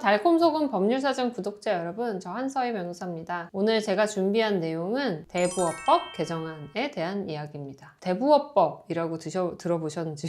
달콤소금 법률사전 구독자 여러분, 저 한서희 변호사입니다. 오늘 제가 준비한 내용은 대부업법 개정안에 대한 이야기입니다. 대부업법이라고 드셔보셨는지?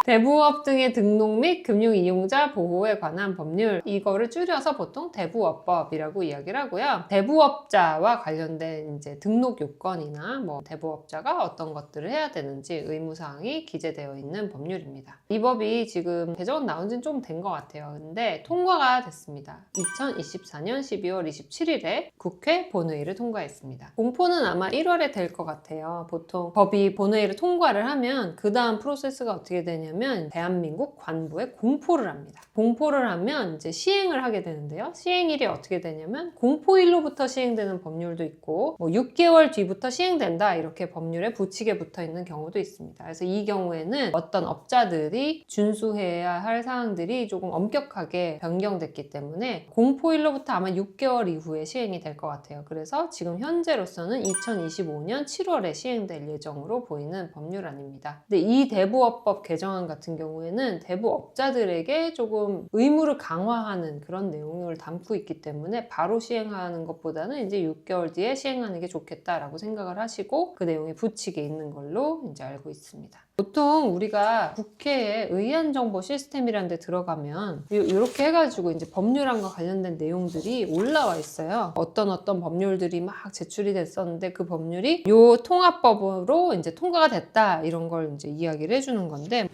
대부업 등의 등록 및 금융 이용자 보호에 관한 법률, 이거를 줄여서 보통 대부업법이라고 이야기를 하고요. 대부업자와 관련된 이제 등록 요건이나 뭐 대부업자가 어떤 것들을 해야 되는지 의무사항이 기재되어 있는 법률입니다. 이 법이 지금 개정안 나온 지는 좀 된 것 같아요. 근데 통과가 됐습니다. 2024년 12월 27일에 국회 본회의를 통과했습니다. 공포는 아마 1월에 될 것 같아요. 보통 법이 본회의를 통과를 하면 그 다음 프로세스가 어떻게 되냐면 대한민국 관부에 공포를 합니다. 공포를 하면 이제 시행을 하게 되는데요. 시행일이 어떻게 되냐면 공포일로부터 시행되는 법률도 있고 뭐 6개월 뒤부터 시행된다 이렇게 법률에 부칙에 붙어 있는 경우도 있습니다. 그래서 이 경우에는 어떤 업자들이 준수해야 할 사항들이 조금 엄격하게 변경됐기 때문에 공포일로부터 아마 6개월 이후에 시행이 될 것 같아요. 그래서 지금 현재로서는 2025년 7월에 시행될 예정으로 보이는 법률안입니다. 근데 이 대부업법 개정안 같은 경우에는 대부업자들에게 조금 의무를 강화하는 그런 내용을 담고 있기 때문에 바로 시행하는 것보다는 이제 6개월 뒤에 시행하는 게 좋겠다라고 생각을 하시고 그 내용이 부칙에 있는 걸로 이제 알고 있습니다. 보통 우리가 국회에 의안정보 시스템이라는 데 들어가면 이렇게 해가지고 이제 법률안과 관련된 내용들이 올라와 있어요. 어떤 법률들이 막 제출이 됐었는데 그 법률이 요 통합법으로 이제 통과가 됐다 이런 걸 이제 이야기를 해주는 건데,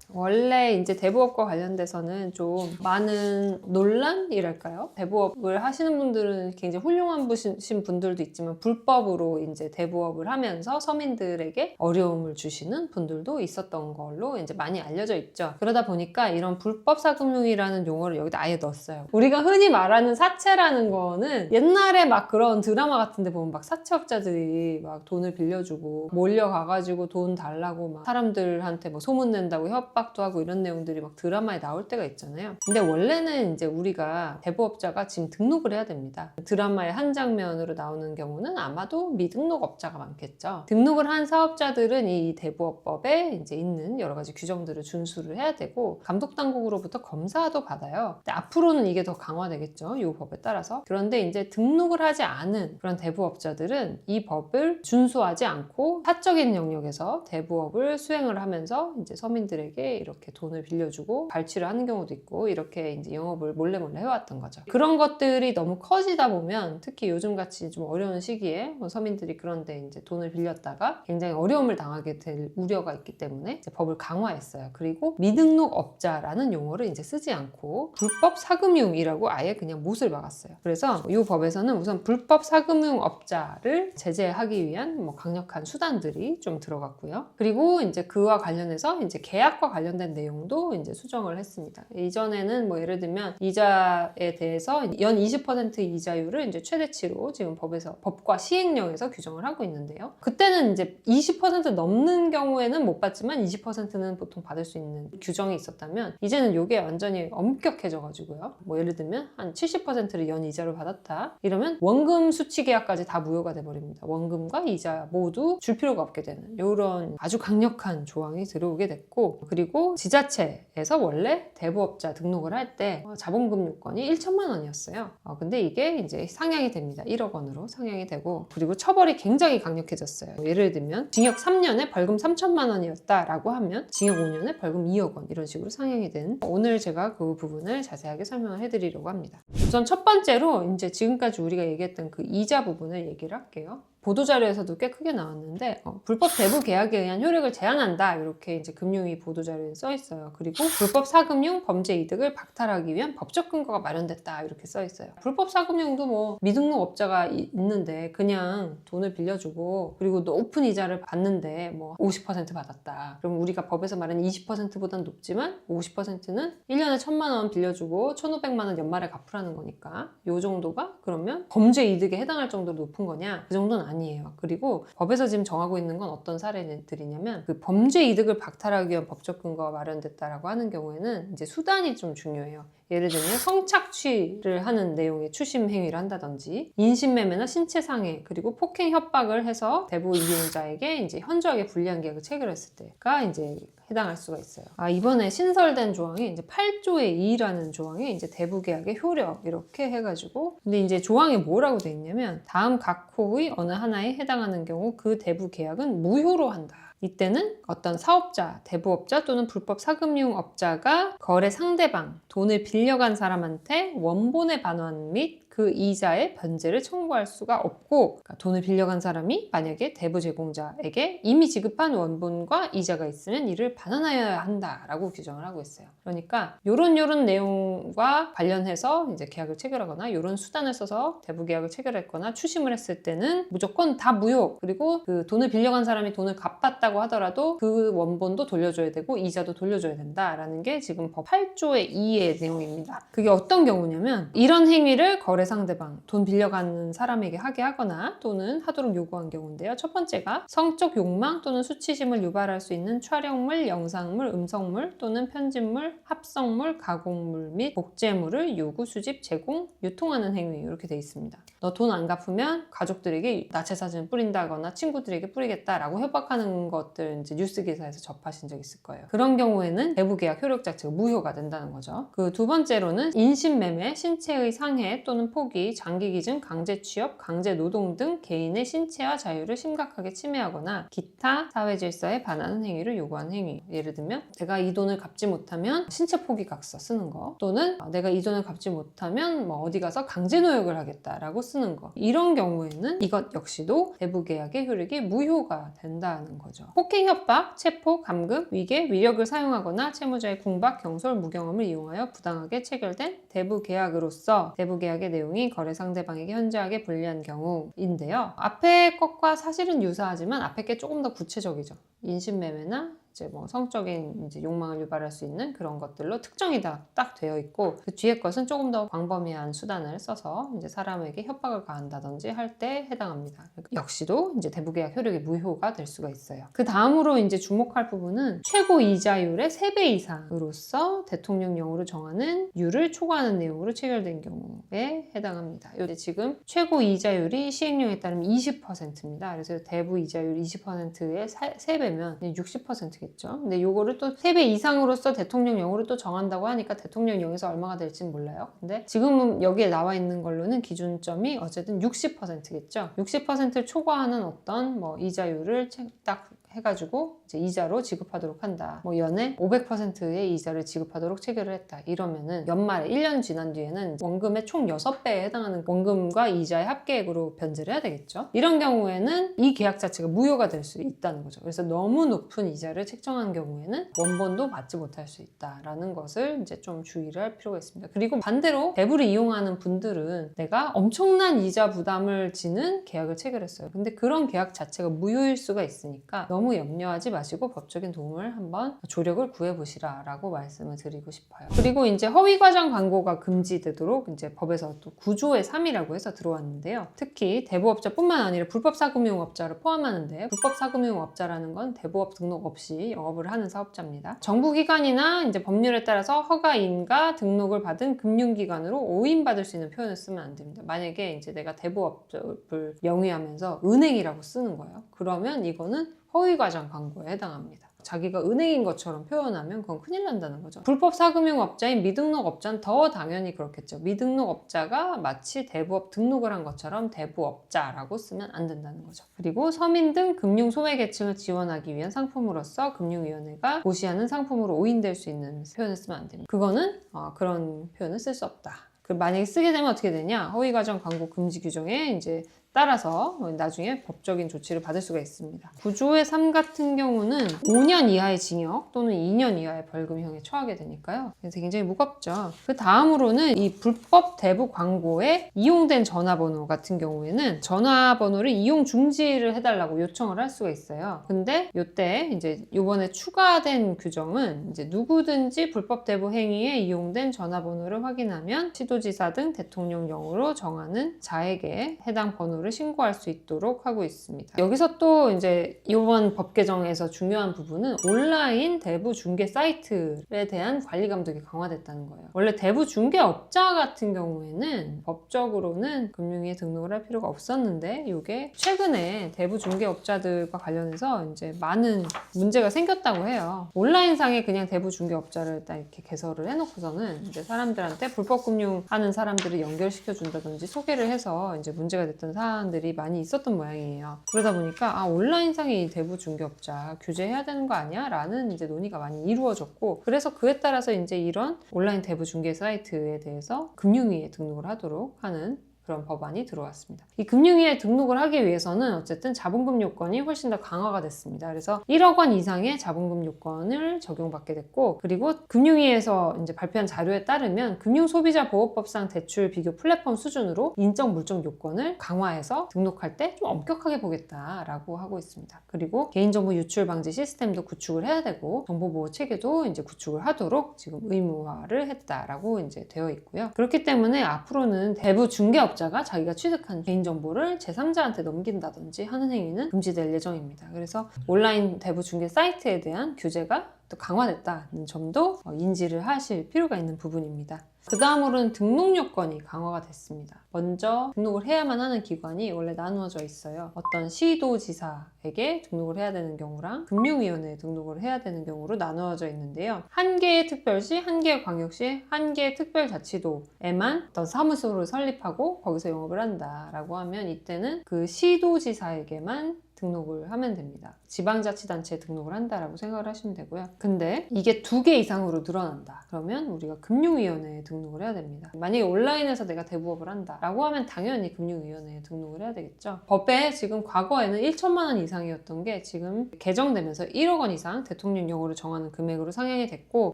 원래 이제 대부업과 관련돼서는 좀 많은 논란이랄까요? 대부업을 하시는 분들은 굉장히 훌륭한 분들도 있지만 불법으로 이제 대부업을 하면서 서민들에게 어려움을 주시는 분들도 있었던 걸로 이제 많이 알려져 있죠. 그러다 보니까 이런 불법 사금융이라는 용어를 여기다 아예 넣었어요. 우리가 흔히 말하는 사채라는 거는 옛날에 막 그런 드라마 같은 데 보면 막 사채업자들이 막 돈을 빌려주고 몰려가가지고 돈 달라고 막 사람들한테 뭐 소문낸다고 협박도 하고 이런 내용들이 막 드라마에 나올 때가 있잖아요. 근데 원래는 이제 우리가 대부업자가 지금 등록을 해야 됩니다. 드라마의 한 장면으로 나오는 경우는 아마도 미등록업자가 많겠죠. 등록을 한 사업자들은 이 대부업법에 이제 있는 여러 가지 규정들을 준수를 해야 되고 감독당국으로부터 검사도 받아요. 근데 앞으로는 이게 더 강화되겠죠. 이 법에 따라서. 그런데 이제 등록을 하지 않은 그런 대부업자들은 이 법을 준수하지 않고 사적인 영역에서 대부업을 수행을 하면서 이제 서민들에게 이렇게 돈을 빌려주고 발취를 하는 경우도 있고 이렇게 이제 영업을 몰래 해왔던 거죠. 그런 것들이 너무 커지다 보면 특히 요즘같이 좀 어려운 시기에 서민들이 그런데 이제 돈을 빌렸다가 굉장히 어려움을 당하게 될 우려가 있기 때문에 이제 법을 강화했어요. 그리고 미등록업자라는 용어를 이제 쓰지 않고 불법 사금융이라고 아예 그냥 못을 박았어요. 그래서 이 법에서는 우선 불법 사금융업자를 제재하기 위한 뭐 강력한 수단들이 좀 들어갔고요. 그리고 이제 그와 관련해서 이제 계약과 관련된 내용도 이제 수정을 했습니다. 이전에는 뭐 예를 들면 이자에 대해서 연 20% 이자율을 이제 최대치로 지금 법과 시행령에서 규정을 하고 있는데요. 그때는 이제 20% 넘는 경우에는 못 받지만 20%는 보통 받을 수 있는 규정이 있었다면 이제는 이게 완전히 엄격해져가지고요. 뭐 예를 들면 한 70%를 연 이자로 받았다 이러면 원금 수취 계약까지 다 무효가 돼버립니다. 원금과 이자 모두 줄 필요가 없게 되는 이런 아주 강력한 조항이 들어오게 됐고, 그리고 지자체에서 원래 대부업자 등록을 할 때 자본금 요건이 1천만 원이었어요. 근데 이게 이제 상향이 됩니다. 1억 원으로 상향이 되고, 그리고 처벌이 굉장히 강력해졌어요. 예를 들면 징역 3년에 벌금 3천만 원이었다라고 하면 징역 5년에 벌금 2억 원 이런 식으로 상향이 된, 오늘 제가 그 부분을 자세하게 설명을 해드리려고 합니다. 우선 첫 번째로 이제 지금까지 우리가 얘기했던 그 이자 부분을 얘기를 할게요. 보도자료에서도 꽤 크게 나왔는데 불법 대부 계약에 의한 효력을 제한한다 이렇게 이제 금융위 보도자료에 써 있어요. 그리고 불법 사금융 범죄 이득을 박탈하기 위한 법적 근거가 마련됐다 이렇게 써 있어요. 불법 사금융도 뭐 미등록업자가 있는데 그냥 돈을 빌려주고 그리고 높은 이자를 받는데 뭐 50% 받았다. 그럼 우리가 법에서 말하는 20%보다는 높지만 50%는 1년에 1,000만 원 빌려주고 1,500만 원 연말에 갚으라는 거니까 이 정도가 그러면 범죄 이득에 해당할 정도로 높은 거냐? 그 정도는 아니에요. 그리고 법에서 지금 정하고 있는 건 어떤 사례들이냐면 그 범죄 이득을 박탈하기 위한 법적 근거가 마련됐다라고 하는 경우에는 이제 수단이 좀 중요해요. 예를 들면 성착취를 하는 내용의 추심 행위를 한다든지 인신매매나 신체상해 그리고 폭행 협박을 해서 대부 이용자에게 이제 현저하게 불리한 계약을 체결했을 때가 이제 해당할 수가 있어요. 이번에 신설된 조항이 이제 8조의 2라는 조항이 이제 대부 계약의 효력 이렇게 해가지고 근데 이제 조항에 뭐라고 돼 있냐면 다음 각 호의 어느 하나에 해당하는 경우 그 대부 계약은 무효로 한다. 이때는 어떤 사업자, 대부업자 또는 불법 사금융업자가 거래 상대방, 돈을 빌려간 사람한테 원본의 반환 및 그 이자의 변제를 청구할 수가 없고 그러니까 돈을 빌려간 사람이 만약에 대부 제공자에게 이미 지급한 원본과 이자가 있으면 이를 반환하여야 한다라고 규정을 하고 있어요. 그러니까 요런 내용과 관련해서 이제 계약을 체결하거나 요런 수단을 써서 대부 계약을 체결했거나 추심을 했을 때는 무조건 다 무효. 그리고 그 돈을 빌려간 사람이 돈을 갚았다고 하더라도 그 원본도 돌려줘야 되고 이자도 돌려줘야 된다라는 게 지금 법 8조의 2의 내용입니다. 그게 어떤 경우냐면 이런 행위를 거래 상대방, 돈 빌려가는 사람에게 하게 하거나 또는 하도록 요구한 경우인데요. 첫 번째가 성적 욕망 또는 수치심을 유발할 수 있는 촬영물, 영상물, 음성물 또는 편집물, 합성물, 가공물 및 복제물을 요구, 수집, 제공, 유통하는 행위 이렇게 돼 있습니다. 너 돈 안 갚으면 가족들에게 나체 사진 뿌린다거나 친구들에게 뿌리겠다라고 협박하는 것들 이제 뉴스 기사에서 접하신 적 있을 거예요. 그런 경우에는 대부 계약 효력 자체가 무효가 된다는 거죠. 그 두 번째로는 인신매매, 신체의 상해 또는 포기, 장기기증, 강제취업, 강제노동 등 개인의 신체와 자유를 심각하게 침해하거나 기타 사회질서에 반하는 행위를 요구하는 행위. 예를 들면 내가 이 돈을 갚지 못하면 신체 포기각서 쓰는 거 또는 내가 이 돈을 갚지 못하면 뭐 어디 가서 강제노역을 하겠다라고 쓰는 거. 이런 경우에는 이것 역시도 대부 계약의 효력이 무효가 된다는 거죠. 폭행, 협박, 체포, 감금, 위계, 위력을 사용하거나 채무자의 궁박, 경솔, 무경험을 이용하여 부당하게 체결된 대부 계약으로서 대부 계약의 내용이 거래 상대방에게 현저하게 불리한 경우인데요. 앞에 것과 사실은 유사하지만 앞에 게 조금 더 구체적이죠. 인신매매나 이제 뭐 성적인 이제 욕망을 유발할 수 있는 그런 것들로 특정이 다 딱 되어 있고 그 뒤에 것은 조금 더 광범위한 수단을 써서 이제 사람에게 협박을 가한다든지 할 때 해당합니다. 역시도 이제 대부 계약 효력이 무효가 될 수가 있어요. 그 다음으로 이제 주목할 부분은 최고 이자율의 3배 이상으로서 대통령령으로 정하는 율을 초과하는 내용으로 체결된 경우에 해당합니다. 이제 지금 최고 이자율이 시행령에 따르면 20%입니다. 그래서 대부 이자율 20%의 3배면 60%겠죠. 근데 요거를 또 3배 이상으로서 대통령령으로 또 정한다고 하니까 대통령령에서 얼마가 될지는 몰라요. 근데 지금은 여기에 나와 있는 걸로는 기준점이 어쨌든 60%겠죠. 60%를 초과하는 어떤 뭐 이자율을 딱 해가지고 이제 이자로 지급하도록 한다. 뭐 연에 500%의 이자를 지급하도록 체결을 했다. 이러면은 연말에 1년 지난 뒤에는 원금의 총 6배에 해당하는 원금과 이자의 합계액으로 변제를 해야 되겠죠. 이런 경우에는 이 계약 자체가 무효가 될 수 있다는 거죠. 그래서 너무 높은 이자를 책정한 경우에는 원본도 받지 못할 수 있다라는 것을 이제 좀 주의를 할 필요가 있습니다. 그리고 반대로 대부를 이용하는 분들은 내가 엄청난 이자 부담을 지는 계약을 체결했어요. 근데 그런 계약 자체가 무효일 수가 있으니까 너무 염려하지 마시고 법적인 도움을 한번 조력을 구해보시라 라고 말씀을 드리고 싶어요. 그리고 이제 허위과장 광고가 금지되도록 이제 법에서 또 9조의 3이라고 해서 들어왔는데요. 특히 대부업자뿐만 아니라 불법 사금융업자를 포함하는데 불법 사금융업자라는 건 대부업 등록 없이 영업을 하는 사업자입니다. 정부기관이나 이제 법률에 따라서 허가인가 등록을 받은 금융기관으로 오인받을 수 있는 표현을 쓰면 안 됩니다. 만약에 이제 내가 대부업을 영위하면서 은행이라고 쓰는 거예요. 그러면 이거는 허위과장 광고에 해당합니다. 자기가 은행인 것처럼 표현하면 그건 큰일 난다는 거죠. 불법 사금융업자인 미등록업자는 더 당연히 그렇겠죠. 미등록업자가 마치 대부업 등록을 한 것처럼 대부업자라고 쓰면 안 된다는 거죠. 그리고 서민 등 금융 소외계층을 지원하기 위한 상품으로서 금융위원회가 고시하는 상품으로 오인될 수 있는 표현을 쓰면 안 됩니다. 그거는 그런 표현을 쓸 수 없다. 만약에 쓰게 되면 어떻게 되냐? 허위과장 광고 금지 규정에 이제 따라서 나중에 법적인 조치를 받을 수가 있습니다. 9조의 3 같은 경우는 5년 이하의 징역 또는 2년 이하의 벌금형에 처하게 되니까요. 그래서 굉장히 무겁죠. 그 다음으로는 이 불법 대부 광고에 이용된 전화번호 같은 경우에는 전화번호를 이용 중지를 해달라고 요청을 할 수가 있어요. 근데 이때 이제 이번에 추가된 규정은 이제 누구든지 불법 대부 행위에 이용된 전화번호를 확인하면 시도지사 등 대통령령으로 정하는 자에게 해당 번호를 대부업을 신고할 수 있도록 하고 있습니다. 여기서 또 이제 이번 법 개정에서 중요한 부분은 온라인 대부 중개 사이트에 대한 관리 감독이 강화됐다는 거예요. 원래 대부 중개업자 같은 경우에는 법적으로는 금융위에 등록을 할 필요가 없었는데 이게 최근에 대부 중개업자들과 관련해서 이제 많은 문제가 생겼다고 해요. 온라인상에 그냥 대부 중개업자를 딱 이렇게 개설을 해놓고서는 이제 사람들한테 불법 금융하는 사람들을 연결시켜 준다든지 소개를 해서 이제 문제가 됐던 사안들이 많이 있었던 모양이에요. 그러다 보니까 온라인상의 이 대부 중개업자 규제해야 되는 거 아니야? 라는 이제 논의가 많이 이루어졌고, 그래서 그에 따라서 이제 이런 온라인 대부 중개 사이트에 대해서 금융위에 등록을 하도록 하는 그런 법안이 들어왔습니다. 이 금융위에 등록을 하기 위해서는 어쨌든 자본금 요건이 훨씬 더 강화가 됐습니다. 그래서 1억 원 이상의 자본금 요건을 적용받게 됐고, 그리고 금융위에서 이제 발표한 자료에 따르면 금융소비자보호법상 대출 비교 플랫폼 수준으로 인적 물적 요건을 강화해서 등록할 때 좀 엄격하게 보겠다라고 하고 있습니다. 그리고 개인정보 유출 방지 시스템도 구축을 해야 되고 정보보호 체계도 이제 구축을 하도록 지금 의무화를 했다라고 이제 되어 있고요. 그렇기 때문에 앞으로는 대부 중개업 자가 자기가 취득한 개인정보를 제3자한테 넘긴다든지 하는 행위는 금지될 예정입니다. 그래서 온라인 대부 중개 사이트에 대한 규제가 또 강화됐다는 점도 인지를 하실 필요가 있는 부분입니다. 그 다음으로는 등록 요건이 강화가 됐습니다. 먼저 등록을 해야만 하는 기관이 원래 나누어져 있어요. 어떤 시도지사에게 등록을 해야 되는 경우랑 금융위원회에 등록을 해야 되는 경우로 나누어져 있는데요. 한 개의 특별시, 한 개의 광역시, 한 개의 특별자치도에만 어떤 사무소를 설립하고 거기서 영업을 한다라고 하면 이때는 그 시도지사에게만 등록을 하면 됩니다. 지방자치단체에 등록을 한다라고 생각을 하시면 되고요. 근데 이게 2개 이상으로 늘어난다. 그러면 우리가 금융위원회에 등록을 해야 됩니다. 만약에 온라인에서 내가 대부업을 한다 라고 하면 당연히 금융위원회에 등록을 해야 되겠죠. 법에 지금 과거에는 1천만 원 이상이었던 게 지금 개정되면서 1억 원 이상 대통령령으로 정하는 금액으로 상향이 됐고,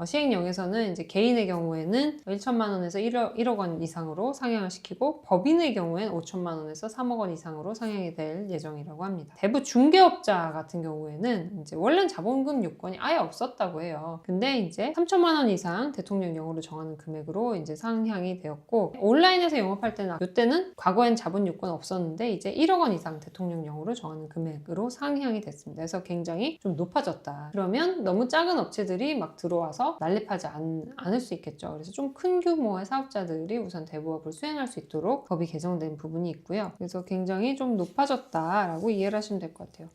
시행령에서는 이제 개인의 경우에는 1천만 원에서 1억 원 이상으로 상향을 시키고, 법인의 경우에는 5천만 원에서 3억 원 이상으로 상향이 될 예정이라고 합니다. 대부 중개업자 같은 경우에는 이제 원래는 자본금 요건이 아예 없었다고 해요. 근데 이제 3천만 원 이상 대통령령으로 정하는 금액으로 이제 상향이 되었고, 온라인에서 영업할 때는 이때는 과거엔 자본 요건 없었는데 이제 1억 원 이상 대통령령으로 정하는 금액으로 상향이 됐습니다. 그래서 굉장히 좀 높아졌다. 그러면 너무 작은 업체들이 막 들어와서 난립하지 않을 수 있겠죠. 그래서 좀 큰 규모의 사업자들이 우선 대부업을 수행할 수 있도록 법이 개정된 부분이 있고요. 그래서 굉장히 좀 높아졌다라고 이해를 하시면 될 것 같아요.